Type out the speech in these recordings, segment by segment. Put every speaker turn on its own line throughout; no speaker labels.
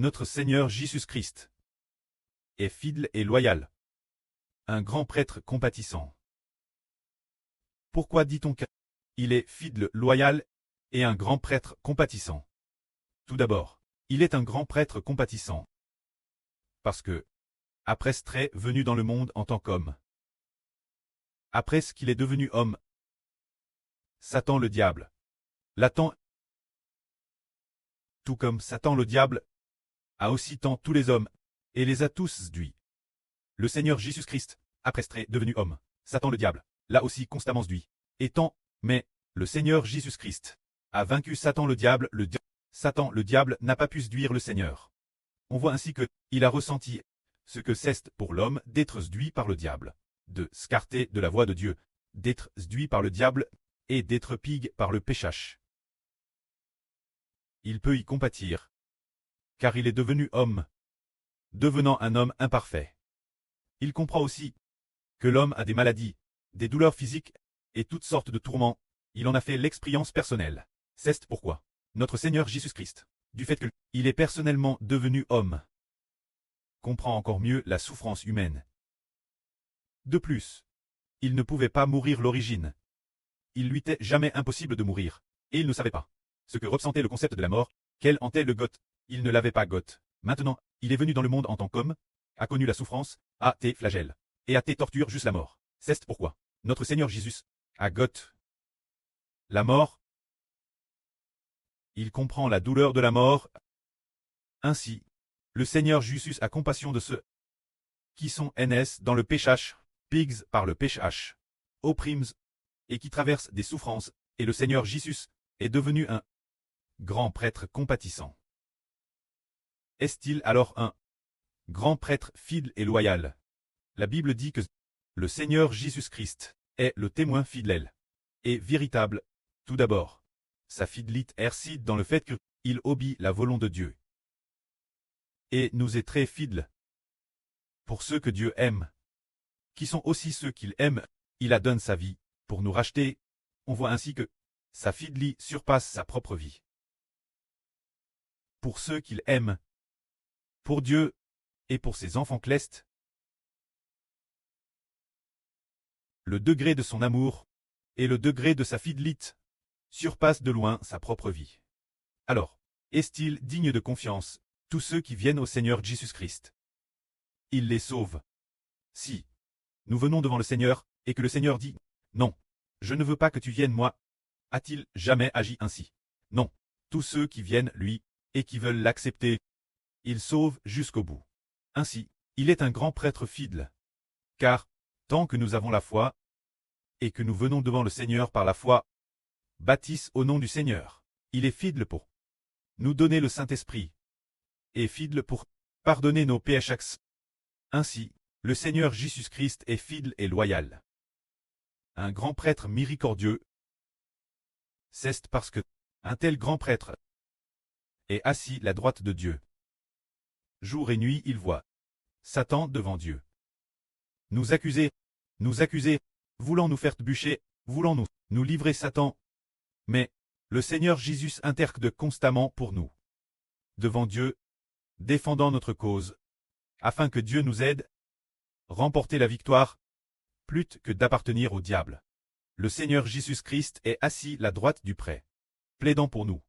Notre Seigneur Jésus-Christ est fidèle et loyal. Un grand prêtre compatissant. Pourquoi dit-on qu'il est fidèle, loyal et un grand prêtre compatissant? Tout d'abord, il est un grand prêtre compatissant. Parce que, après ce trait venu dans le monde en tant qu'homme, après ce qu'il est devenu homme, Satan le diable l'attend, tout comme Satan le diable a aussi tant tous les hommes, et les a tous séduits. Le Seigneur Jésus-Christ, après ce trait devenu homme, Satan le diable, l'a aussi constamment séduit. Étant, mais, le Seigneur Jésus-Christ a vaincu Satan le diable, Satan le diable n'a pas pu séduire le Seigneur. On voit ainsi que, il a ressenti ce que c'est pour l'homme d'être séduit par le diable, de s'écarter de la voie de Dieu, d'être séduit par le diable, et d'être pigue par le péchage. Il peut y compatir, car il est devenu homme, devenant un homme imparfait. Il comprend aussi que l'homme a des maladies, des douleurs physiques, et toutes sortes de tourments. Il en a fait l'expérience personnelle. C'est pourquoi notre Seigneur Jésus-Christ, du fait qu'il est personnellement devenu homme, comprend encore mieux la souffrance humaine. De plus, il ne pouvait pas mourir l'origine. Il lui était jamais impossible de mourir, et il ne savait pas ce que ressentait le concept de la mort, quel en était le goth. Il ne l'avait pas goth. Maintenant, il est venu dans le monde en tant qu'homme, a connu la souffrance, a tes flagelles, et a tes tortures jusqu'à la mort. C'est pourquoi notre Seigneur Jésus a goth la mort. Il comprend la douleur de la mort. Ainsi, le Seigneur Jésus a compassion de ceux qui sont NS dans le péchage, pigs par le péchage, opprimes, et qui traversent des souffrances, et le Seigneur Jésus est devenu un grand prêtre compatissant. Est-il alors un grand prêtre fidèle et loyal? La Bible dit que le Seigneur Jésus-Christ est le témoin fidèle et véritable. Tout d'abord, sa fidélité réside dans le fait qu'il obéit la volonté de Dieu et nous est très fidèle. Pour ceux que Dieu aime, qui sont aussi ceux qu'il aime, il a donné sa vie pour nous racheter. On voit ainsi que sa fidélité surpasse sa propre vie. Pour ceux qu'il aime, pour Dieu et pour ses enfants célestes, le degré de son amour et le degré de sa fidélité surpassent de loin sa propre vie. Alors, est-il digne de confiance, tous ceux qui viennent au Seigneur Jésus-Christ? Il les sauve. Si nous venons devant le Seigneur, et que le Seigneur dit « Non, je ne veux pas que tu viennes moi », a-t-il jamais agi ainsi? Non, tous ceux qui viennent lui, et qui veulent l'accepter, il sauve jusqu'au bout. Ainsi, il est un grand prêtre fidèle. Car, tant que nous avons la foi, et que nous venons devant le Seigneur par la foi, baptise au nom du Seigneur, il est fidèle pour nous donner le Saint-Esprit, et fidèle pour pardonner nos péchés. Ainsi, le Seigneur Jésus-Christ est fidèle et loyal. Un grand prêtre miséricordieux, c'est parce que un tel grand prêtre est assis à la droite de Dieu. Jour et nuit il voit Satan devant Dieu. Nous accuser, voulant nous faire bûcher, voulant nous livrer Satan. Mais, le Seigneur Jésus intercède constamment pour nous. Devant Dieu, défendant notre cause, afin que Dieu nous aide, remporter la victoire, plutôt que d'appartenir au diable. Le Seigneur Jésus-Christ est assis à la droite du pré, plaidant pour nous.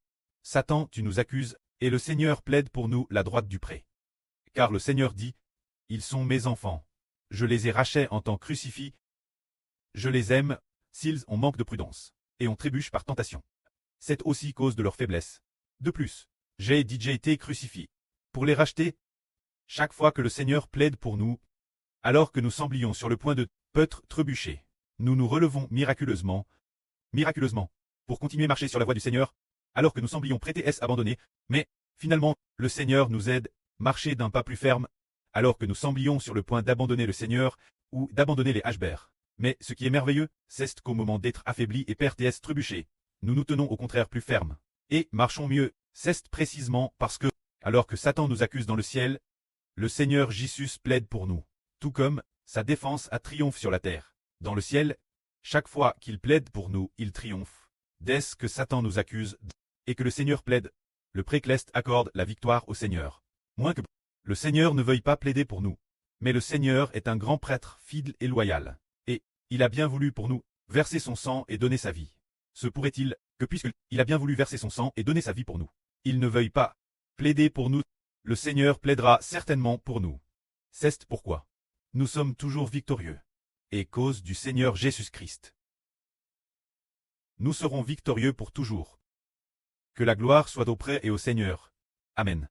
Satan, tu nous accuses, et le Seigneur plaide pour nous à la droite du pré. Car le Seigneur dit, ils sont mes enfants, je les ai rachetés en tant crucifix, je les aime, s'ils ont manque de prudence, et on trébuche par tentation. C'est aussi cause de leur faiblesse. De plus, j'ai déjà été crucifié. Pour les racheter, chaque fois que le Seigneur plaide pour nous, alors que nous semblions sur le point de peut-être trébucher, nous nous relevons miraculeusement, pour continuer à marcher sur la voie du Seigneur, alors que nous semblions prêtés à abandonner, mais, finalement, le Seigneur nous aide, marcher d'un pas plus ferme, alors que nous semblions sur le point d'abandonner le Seigneur, ou d'abandonner les Hbr. Mais ce qui est merveilleux, c'est qu'au moment d'être affaiblis et perdus trébucher, nous nous tenons au contraire plus fermes, et marchons mieux. C'est précisément parce que, alors que Satan nous accuse dans le ciel, le Seigneur Jésus plaide pour nous, tout comme sa défense a triomphe sur la terre. Dans le ciel, chaque fois qu'il plaide pour nous, il triomphe. Dès que Satan nous accuse, et que le Seigneur plaide, le précleste accorde la victoire au Seigneur. moins que le Seigneur ne veuille pas plaider pour nous. Mais le Seigneur est un grand prêtre fidèle et loyal. Et il a bien voulu pour nous verser son sang et donner sa vie. Se pourrait-il que puisqu'il a bien voulu verser son sang et donner sa vie pour nous, il ne veuille pas plaider pour nous, le Seigneur plaidera certainement pour nous. C'est pourquoi nous sommes toujours victorieux. Et cause du Seigneur Jésus-Christ. Nous serons victorieux pour toujours. Que la gloire soit auprès et au Seigneur. Amen.